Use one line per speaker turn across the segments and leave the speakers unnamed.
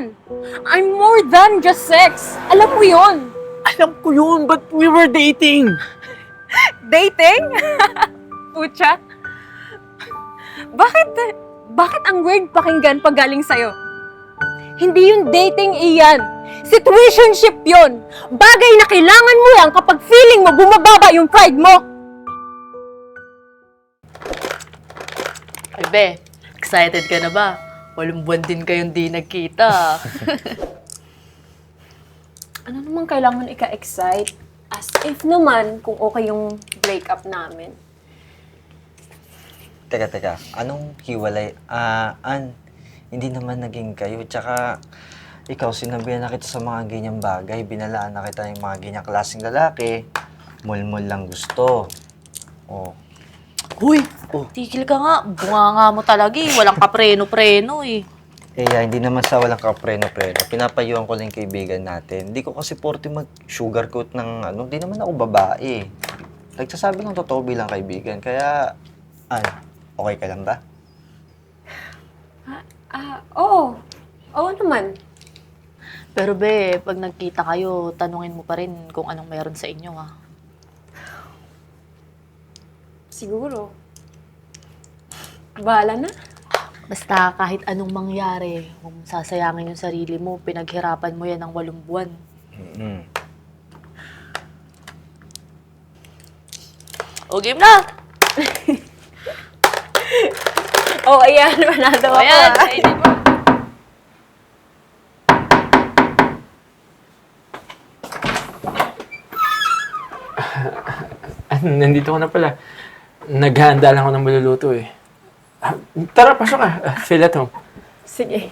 yan. I'm more than just sex. Alam mo yon.
Alam ko yun, but we were dating.
Dating? Pucha. Bakit ang weird pakinggan pag galing sa'yo? Hindi yun dating, Ian. Situationship yun. Bagay na kailangan mo lang kapag feeling mo bumababa yung pride mo.
Ay, be, excited ka na ba? Walang buwan din kayong di nagkita.
Ano naman kailangan ika-excite? As if naman kung okay yung breakup namin.
Teka. Anong hiwalay? Hindi naman naging kayo. Tsaka, ikaw, sinabihan na kita sa mga ganyang bagay. Binalaan na kita ng mga ganyang klaseng lalaki. Mulmul lang gusto. Oh.
Huy, tigil ka nga. Bunganga mo talaga eh. Walang kapreno-preno eh.
Hindi naman sa walang kapreno-preno. Pinapayuhan ko lang yung kaibigan natin. Hindi ko kasi porte mag-sugarcoat ng hindi naman ako babae. Nagsasabi ng totoo bilang kaibigan. Kaya, okay ka lang ba?
Oo. Oo naman.
Pero be, pag nagkita kayo, tanungin mo pa rin kung anong meron sa inyo ha.
Siguro. Bahala na.
Basta kahit anong mangyari, kung sasayangin yung sarili mo, pinaghirapan mo yan ng 8 buwan.
Mm-hmm.
O, game na!
Ayan. Manado ako.
Ayan, ayun mo.
Nandito ko na pala. Naghahanda lang ako ng maluluto eh. Tara, pasok ka. Feel at home.
Sige.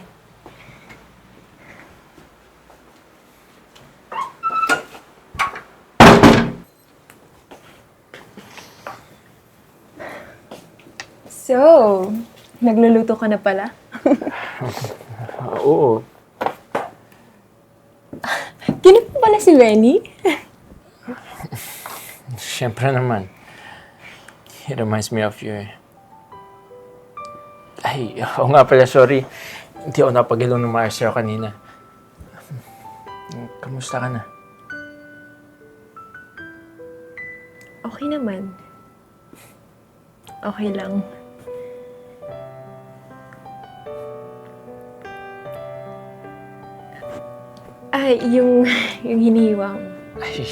So, nagluluto ka na pala?
Oo.
Kino pa pala si Benny?
Siyempre naman. It reminds me of you eh. Ay, oo nga pala, sorry. Hindi ako napag-ilong ng maayos sa'yo kanina. Kamusta ka na?
Okay naman. Okay lang. Ay, yung hinihiwang.
Ay,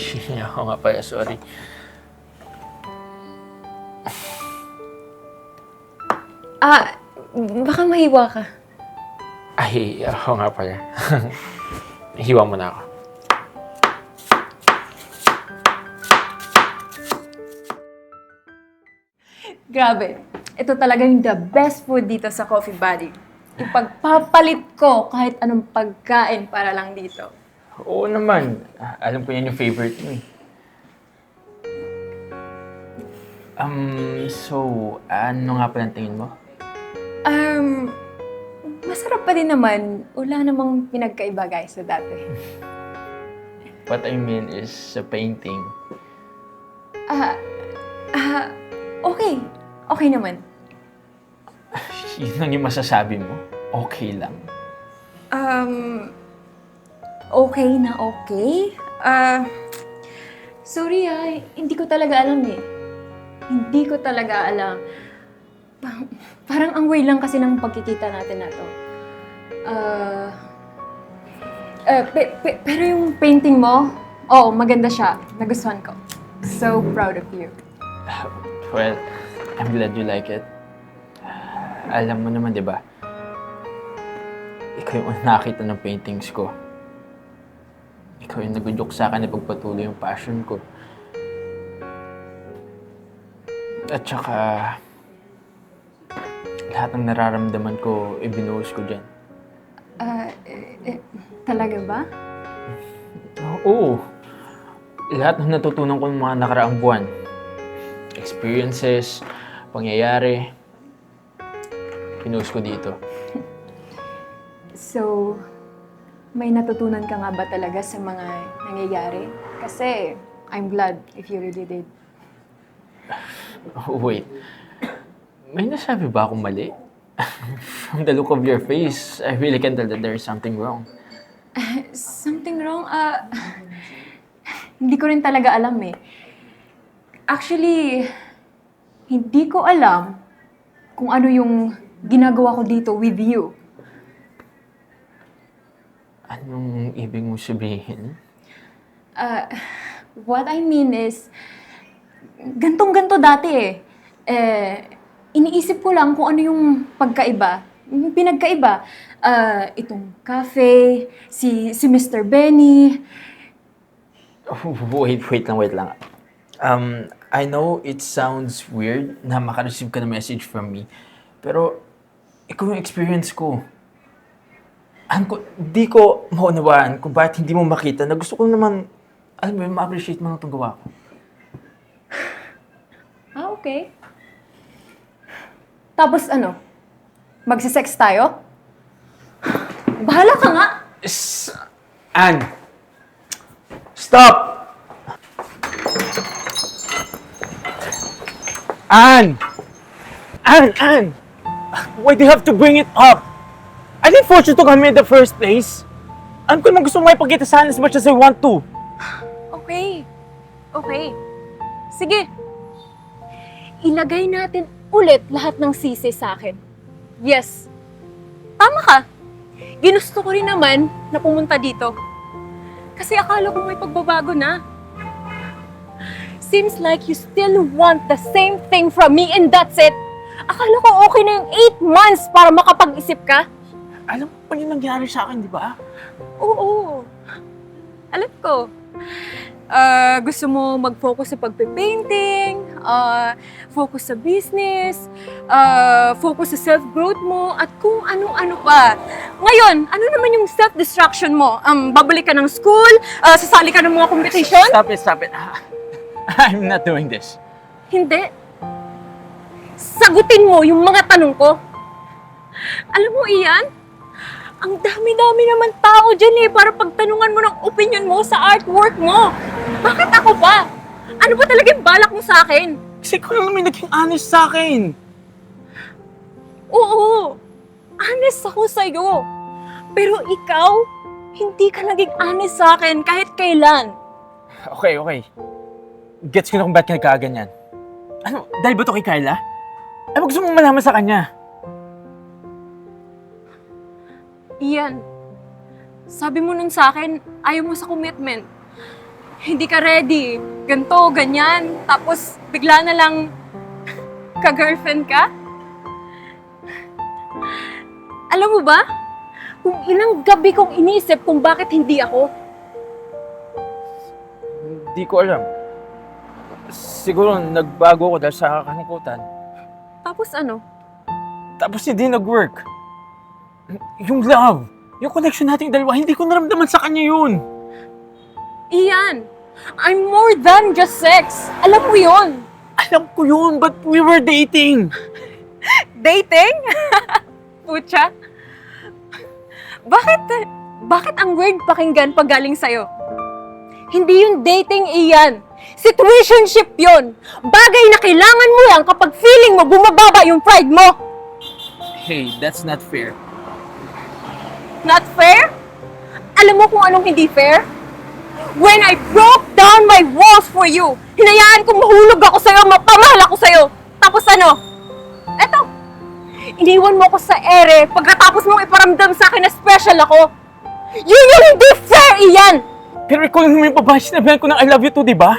ako nga pala, sorry.
Baka mahiwa ka.
Ay, ako nga pala. Hiwa mo na ako.
Grabe. Ito talagang the best food dito sa Coffee Buddy. Ipagpapalit ko kahit anong pagkain para lang dito.
Oo naman. Alam ko yan yung favorite mo eh. So, ano nga pala ang tingin mo?
Masarap pa din naman. Wala namang pinagkaiba guys sa dati.
What I mean is, sa painting.
Okay. Okay naman.
Yun lang yung masasabi mo? Okay lang.
Okay na okay? Sorry hindi ko talaga alam eh. Hindi ko talaga alam. Parang ang weird lang kasi ng pagkikita natin na to. Pero yung painting mo, maganda siya. Nagustuhan ko. So proud of you.
Well, I'm glad you like it. Alam mo naman, di ba? Ikaw yung nakita ng paintings ko. Ikaw yung nag-joke sa akin na pagpatuloy yung passion ko. At saka, lahat ng nararamdaman ko, ibinuhos ko dyan.
Talaga ba?
Oo. Lahat ng natutunan ko ng mga nakaraang buwan. Experiences, pangyayari, pinuhos ko dito.
So, may natutunan ka nga ba talaga sa mga nangyayari? Kasi, I'm glad if you really did.
Oh, wait. May nasabi ba akong mali? from the look of your face, I really can tell that there's something wrong.
Something wrong? Hindi ko rin talaga alam eh. Actually, hindi ko alam kung ano yung ginagawa ko dito with you.
Anong ibig mo sabihin?
What I mean is, gantong-ganto dati eh. Iniisip ko lang kung ano yung pagkaiba. Yung pinagkaiba. Itong cafe, si Mr. Benny.
Wait lang. I know it sounds weird na makareceive ka ng message from me, pero ikaw yung experience ko. Di ko maunawaan kung bakit hindi mo makita na gusto ko naman, alam mo, ma-appreciate mo ng itong gawa ko.
Okay. Tapos ano? Magsisex tayo? Bahala ka nga!
Ann! Stop! Ann! Ann! Why do you have to bring it up? I didn't force you to come here in the first place. Alam ko naman gusto mo ipagkita sa akin as much as I want to.
Okay. Sige. Ilagay natin ulit lahat ng sisi sa akin. Yes. Tama ka. Ginusto ko rin naman na pumunta dito. Kasi akala ko may pagbabago na. Seems like you still want the same thing from me and that's it. Akala ko okay na yung 8 months para makapag-isip ka.
Alam mo pa yung nangyari sa akin, di ba?
Oo. Alam ko. Gusto mo mag-focus sa pagpe-painting, focus sa business, focus sa self-growth mo, at kung ano-ano pa. Ngayon, ano naman yung self-destruction mo? Babalik ka ng school? Sasali ka ng mga competition?
Stop it. I'm not doing this.
Hindi. Sagutin mo yung mga tanong ko. Alam mo, Ian, ang dami-dami naman tao dyan para pagtanungan mo ng opinion mo sa artwork mo. Bakit ako ba? Ano ba talaga yung balak mo sa akin?
Kasi ikaw lang naman naging honest sa akin.
Oo, honest ako sa'yo. Pero ikaw, hindi ka naging honest sa akin kahit kailan.
Okay. Gets ko na kung ba't ka nagkaganyan. Ano, dahil ba to kay Kyla? Ay, gusto mong malaman sa kanya.
Ian, sabi mo nun sa akin, ayaw mo sa commitment. Hindi ka ready, ganto, ganyan, tapos bigla na lang ka-girlfriend ka? Alam mo ba, kung ilang gabi kong iniisip kung bakit hindi ako.
Hindi ko alam. Siguro nagbago ko dahil sa kalungkutan.
Tapos ano?
Tapos hindi nag-work. Yung love, yung connection nating dalawa, hindi ko naramdaman sa kanya yun.
Ian, I'm more than just sex. Alam mo yon.
Alam ko yun, but we were dating.
Dating? Pucha. Bakit ang weird pakinggan pag galing sa'yo? Hindi yung dating, Ian. Situationship yon. Bagay na kailangan mo yan kapag feeling mo bumababa yung pride mo.
Hey, that's not fair.
Not fair? Alam mo kung anong hindi fair? When I broke down my walls for you, hinayaan kong mahulog ako sa'yo, mapamahal ako sa'yo. Tapos ano? Eto, iniwan mo ako sa ere pagkatapos mong iparamdam sa akin na special ako. Yun yung hindi fair, Ian!
Pero ikaw lang naman yung babae sinabihan ko ng I love you too, di ba?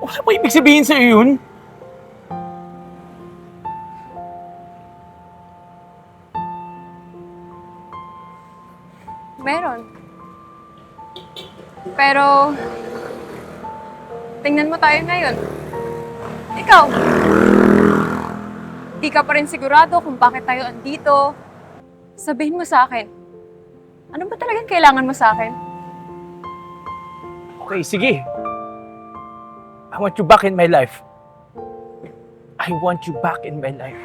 Wala pa ibig sabihin sa'yo yun.
Meron. Pero, tingnan mo tayo ngayon. Ikaw, di ka pa rin sigurado kung bakit tayo andito. Sabihin mo sa akin, ano ba talagang kailangan mo sa akin?
Okay, sige. I want you back in my life. I want you back in my life.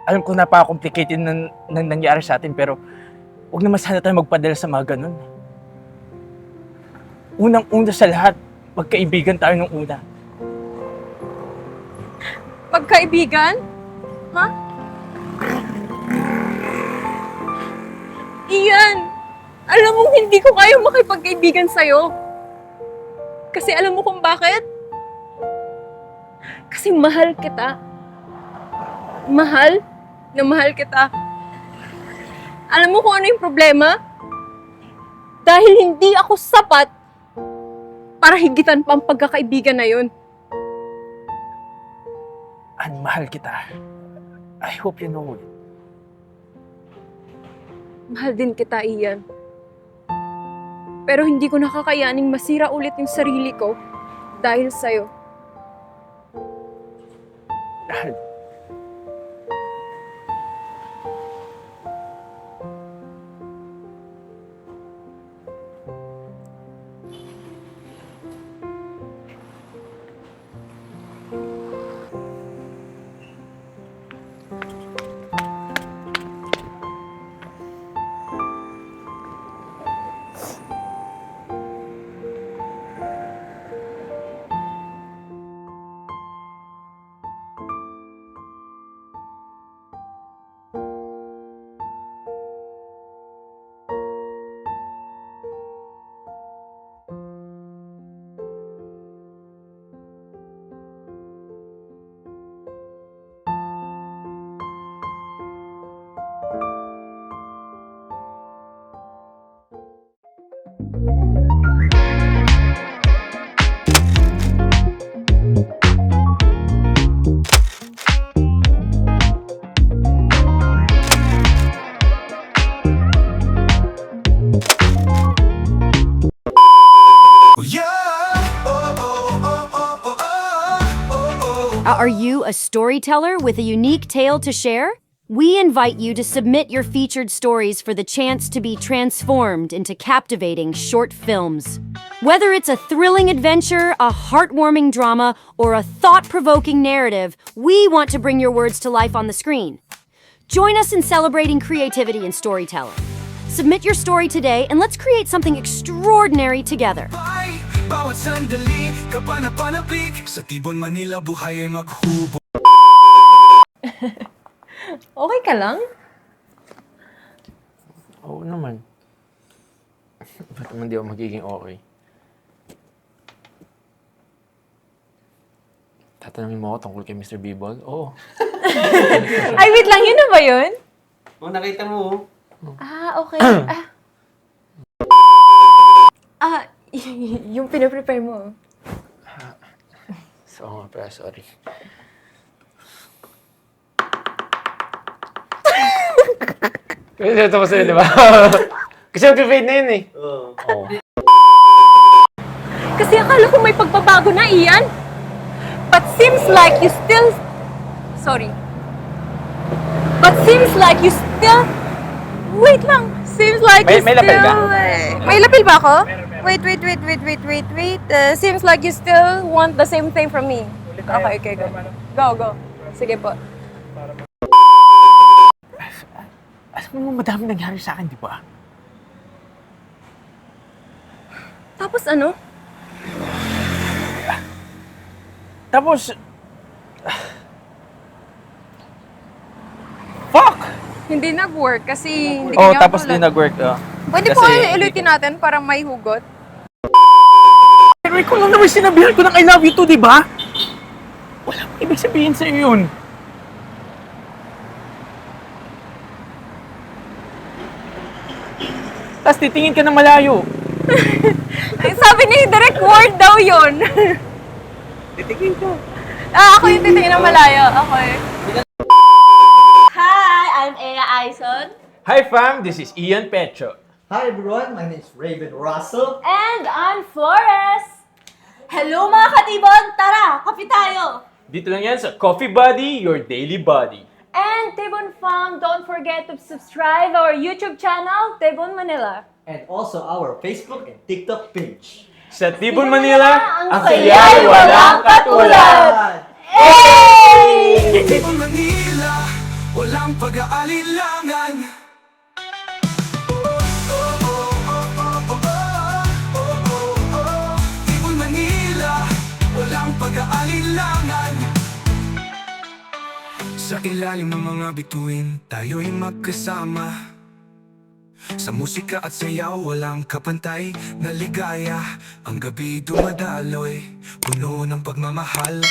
Alam ko napaka-complicated ng nangyari sa atin, pero huwag naman sana tayo magpadala sa mga ganun. Unang-una sa lahat, magkaibigan tayo nung una.
Magkaibigan? Ha? Alam mong hindi ko kaya makipagkaibigan sa'yo. Kasi alam mo kung bakit? Kasi mahal kita. Mahal na mahal kita. Alam mo kung ano yung problema? Dahil hindi ako sapat para higitan pa ang pagkakaibigan na yun.
An, mahal kita. I hope you know it.
Mahal din kita, Ian. Pero hindi ko nakakayaning masira ulit yung sarili ko dahil sa'yo.
Dahil
Are you a storyteller with a unique tale to share? We invite you to submit your featured stories for the chance to be transformed into captivating short films. Whether it's a thrilling adventure, a heartwarming drama, or a thought-provoking narrative, we want to bring your words to life on the screen. Join us in celebrating creativity and storytelling. Submit your story today and let's create something extraordinary together.
Bawat sandali, kapanapanabik sa Tibon, Manila, buhay ay maghubog.
Okay ka lang?
oo naman. Ba't naman di ako magiging okay? Tatanungin mo ako tungkol kay Mr. Bibol? Oo.
Ay, wait lang. Yun na ba yun?
Oh, nakita mo.
Ah, okay. Yung pinaprepare mo.
So, nga pala, sorry. Kasi ito ko sa'yo, di ba? Kasi mag-fade na yun eh. Oo.
Kasi akala ko may pagbabago na, Ian. But seems like you still... Sorry. But seems like you still... Wait lang. Seems like
May-
you
may lapel
still...
ka?
May lapel ba ako? Wait. Seems like you still want the same thing from me. Okay, go. Go. Sige po.
Alam mo, madami nangyari sa akin, di ba?
Tapos ano?
Tapos... fuck!
Hindi nag-work kasi hindi
Oh,
kanya
tapos
tulad.
din nag-work.
Pwede po ulitin natin para may hugot.
Pero ikaw lang naman sinabihan ko ng I love you too, di ba? Wala mo ibig sabihin sa'yo yun. Tapos titingin ka ng malayo.
Ay, sabi ni direct word daw yun.
Titingin ka.
Ako yung titingin ng malayo. Okay.
Hi, I'm Ea Aison.
Hi fam, this is Ian Pecho.
Hi everyone, my name is Raven Russell.
And I'm Flores. Hello mga katibon! Tara, kape tayo!
Dito lang yan sa Coffee Buddy, your daily buddy.
And Tibon Fam, don't forget to subscribe our YouTube channel, Tibon Manila.
And also our Facebook and TikTok page.
Sa Tibon, Manila, ang
saya'y
saya'y walang katulad!
Tibon, Manila, walang pag-aalilangan. Tibon, Manila, walang pag-aalilangan. Sa ilalim ng mga bituin, tayo'y magkasama. Sa musika at sayaw walang kapantay na ligaya. Ang gabi dumadaloy, puno ng pagmamahal.